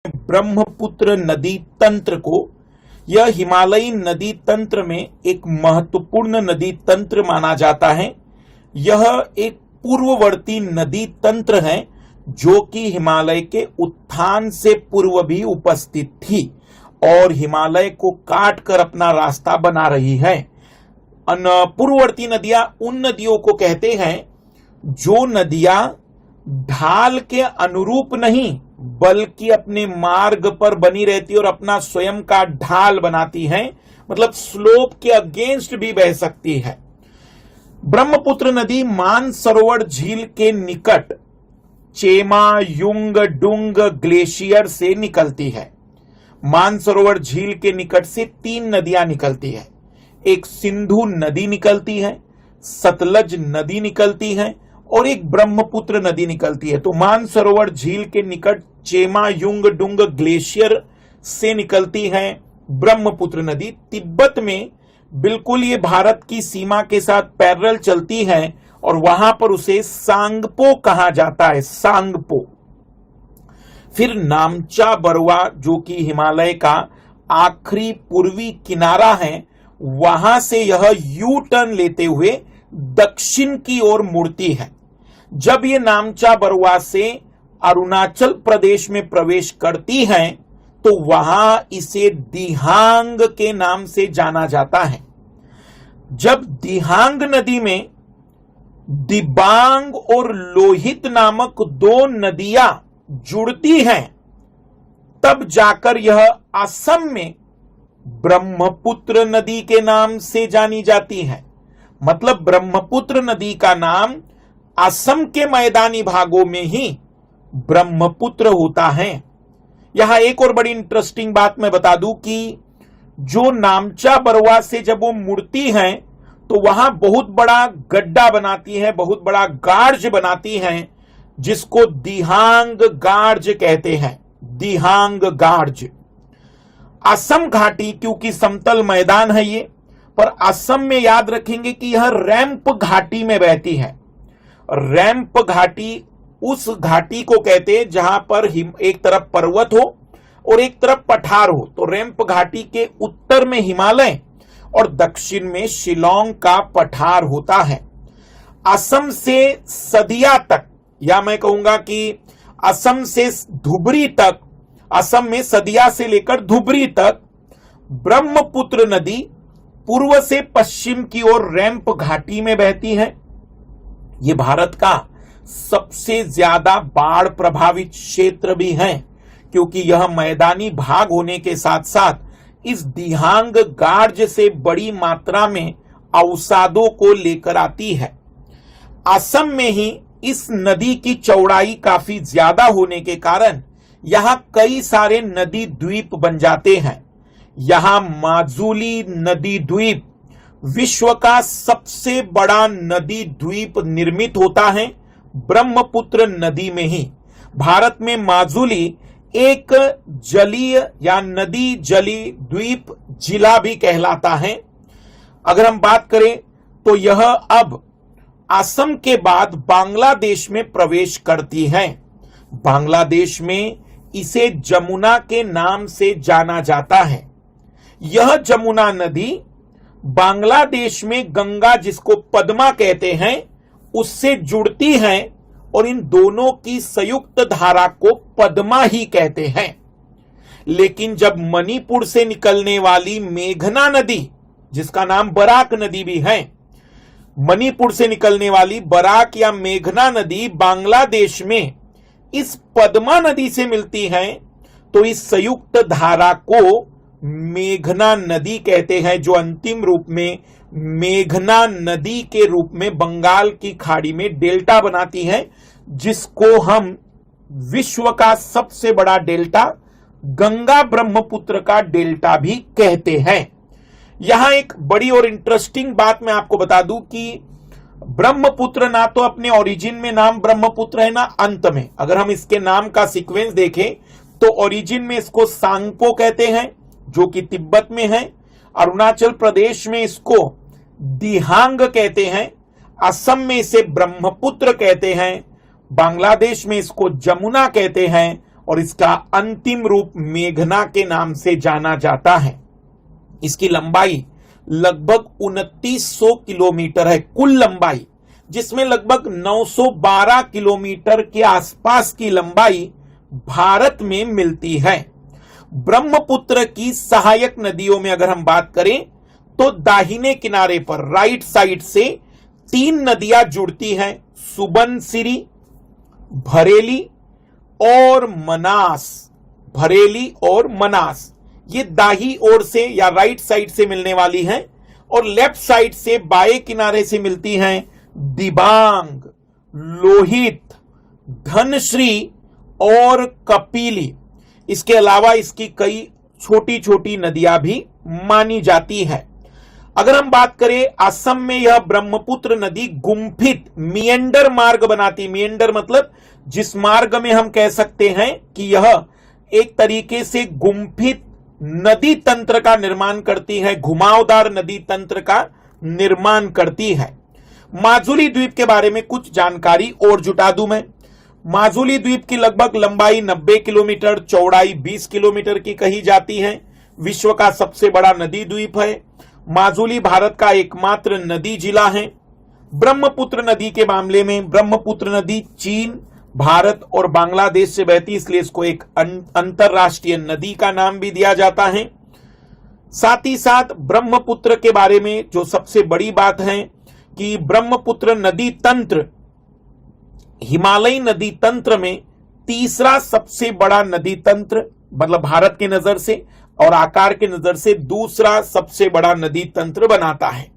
ब्रह्मपुत्र नदी तंत्र को। यह हिमालयी नदी तंत्र में एक महत्वपूर्ण नदी तंत्र माना जाता है। यह एक पूर्ववर्ती नदी तंत्र है जो कि हिमालय के उत्थान से पूर्व भी उपस्थित थी और हिमालय को काट कर अपना रास्ता बना रही है। पूर्ववर्ती नदियां उन नदियों को कहते हैं जो नदियां ढाल के अनुरूप नहीं बल्कि अपने मार्ग पर बनी रहती और अपना स्वयं का ढाल बनाती हैं, मतलब स्लोप के अगेंस्ट भी बह सकती है। ब्रह्मपुत्र नदी मानसरोवर झील के निकट चेमा युंग डुंग ग्लेशियर से निकलती है। मानसरोवर झील के निकट से 3 नदियां निकलती है। एक सिंधु नदी निकलती है, सतलज नदी निकलती है और एक ब्रह्मपुत्र नदी निकलती है। तो मानसरोवर झील के निकट चेमा युंग डुंग ग्लेशियर से निकलती है ब्रह्मपुत्र नदी। तिब्बत में बिल्कुल ये भारत की सीमा के साथ पैरेलल चलती है और वहां पर उसे सांगपो कहा जाता है, सांगपो। फिर नामचा बरवा जो कि हिमालय का आखिरी पूर्वी किनारा है, वहां से यह यू टर्न लेते हुए दक्षिण की ओर मुड़ती है। जब ये नामचा बरवा से अरुणाचल प्रदेश में प्रवेश करती है तो वहां इसे दिहांग के नाम से जाना जाता है। जब दिहांग नदी में दिबांग और लोहित नामक 2 नदियां जुड़ती हैं, तब जाकर यह असम में ब्रह्मपुत्र नदी के नाम से जानी जाती है। मतलब ब्रह्मपुत्र नदी का नाम असम के मैदानी भागों में ही ब्रह्मपुत्र होता है। यहां एक और बड़ी इंटरेस्टिंग बात मैं बता दूं कि जो नामचा बरवा से जब वो मुड़ती हैं तो वहां बहुत बड़ा गड्ढा बनाती है, बहुत बड़ा गार्ज बनाती हैं, जिसको दिहांग गार्ज कहते हैं, दिहांग गार्ज। असम घाटी क्योंकि समतल मैदान है ये, पर असम में याद रखेंगे कि यह रैंप घाटी में बहती है। रैंप घाटी उस घाटी को कहते हैं जहां पर एक तरफ पर्वत हो और एक तरफ पठार हो। तो रैंप घाटी के उत्तर में हिमालय और दक्षिण में शिलोंग का पठार होता है। असम से सदिया तक, या मैं कहूंगा कि असम से धुबरी तक, असम में सदिया से लेकर धुबरी तक ब्रह्मपुत्र नदी पूर्व से पश्चिम की ओर रैंप घाटी में बहती है। यह भारत का सबसे ज्यादा बाढ़ प्रभावित क्षेत्र भी है क्योंकि यह मैदानी भाग होने के साथ साथ इस दिहांग गार्ज से बड़ी मात्रा में अवसादों को लेकर आती है। असम में ही इस नदी की चौड़ाई काफी ज्यादा होने के कारण यहां कई सारे नदी द्वीप बन जाते हैं। यहां माजुली नदी द्वीप विश्व का सबसे बड़ा नदी द्वीप निर्मित होता है ब्रह्मपुत्र नदी में ही। भारत में माजुली एक जलीय या नदी जली द्वीप जिला भी कहलाता है। अगर हम बात करें तो यह अब असम के बाद बांग्लादेश में प्रवेश करती है। बांग्लादेश में इसे जमुना के नाम से जाना जाता है। यह जमुना नदी बांग्लादेश में गंगा, जिसको पद्मा कहते हैं, उससे जुड़ती है और इन दोनों की संयुक्त धारा को पद्मा ही कहते हैं। लेकिन जब मणिपुर से निकलने वाली मेघना नदी, जिसका नाम बराक नदी भी है, मणिपुर से निकलने वाली बराक या मेघना नदी बांग्लादेश में इस पद्मा नदी से मिलती है तो इस संयुक्त धारा को मेघना नदी कहते हैं, जो अंतिम रूप में मेघना नदी के रूप में बंगाल की खाड़ी में डेल्टा बनाती है, जिसको हम विश्व का सबसे बड़ा डेल्टा गंगा ब्रह्मपुत्र का डेल्टा भी कहते हैं। यहां एक बड़ी और इंटरेस्टिंग बात मैं आपको बता दूं कि ब्रह्मपुत्र ना तो अपने ओरिजिन में नाम ब्रह्मपुत्र है ना अंत में। अगर हम इसके नाम का सीक्वेंस देखें तो ओरिजिन में इसको सांगपो कहते हैं जो कि तिब्बत में है, अरुणाचल प्रदेश में इसको दिहांग कहते हैं, असम में इसे ब्रह्मपुत्र कहते हैं, बांग्लादेश में इसको जमुना कहते हैं और इसका अंतिम रूप मेघना के नाम से जाना जाता है। इसकी लंबाई लगभग 2900 किलोमीटर है, कुल लंबाई, जिसमें लगभग 912 किलोमीटर के आसपास की लंबाई भारत में मिलती है। ब्रह्मपुत्र की सहायक नदियों में अगर हम बात करें तो दाहिने किनारे पर राइट साइड से 3 नदियां जुड़ती हैं, सुबनसिरी, भरेली और मनास। भरेली और मनास ये दाही ओर से या राइट साइड से मिलने वाली हैं, और लेफ्ट साइड से बाएं किनारे से मिलती हैं दिबांग, लोहित, धनश्री और कपिली। इसके अलावा इसकी कई छोटी छोटी नदियां भी मानी जाती है। अगर हम बात करें असम में, यह ब्रह्मपुत्र नदी गुम्फित मिएंडर मार्ग बनाती। मिएंडर मतलब जिस मार्ग में हम कह सकते हैं कि यह एक तरीके से गुम्फित नदी तंत्र का निर्माण करती है, घुमावदार नदी तंत्र का निर्माण करती है। माजुली द्वीप के बारे में कुछ जानकारी और जुटा दूं मैं। माजुली द्वीप की लगभग लंबाई 90 किलोमीटर, चौड़ाई 20 किलोमीटर की कही जाती है। विश्व का सबसे बड़ा नदी द्वीप है। माजुली भारत का एकमात्र नदी जिला है। ब्रह्मपुत्र नदी के मामले में ब्रह्मपुत्र नदी चीन, भारत और बांग्लादेश से बहती, इसलिए इसको एक अंतरराष्ट्रीय नदी का नाम भी दिया जाता है। साथ ही साथ ब्रह्मपुत्र के बारे में जो सबसे बड़ी बात है कि ब्रह्मपुत्र नदी तंत्र हिमालयी नदी तंत्र में तीसरा सबसे बड़ा नदी तंत्र, मतलब भारत की नजर से, और आकार की नजर से दूसरा सबसे बड़ा नदी तंत्र बनाता है।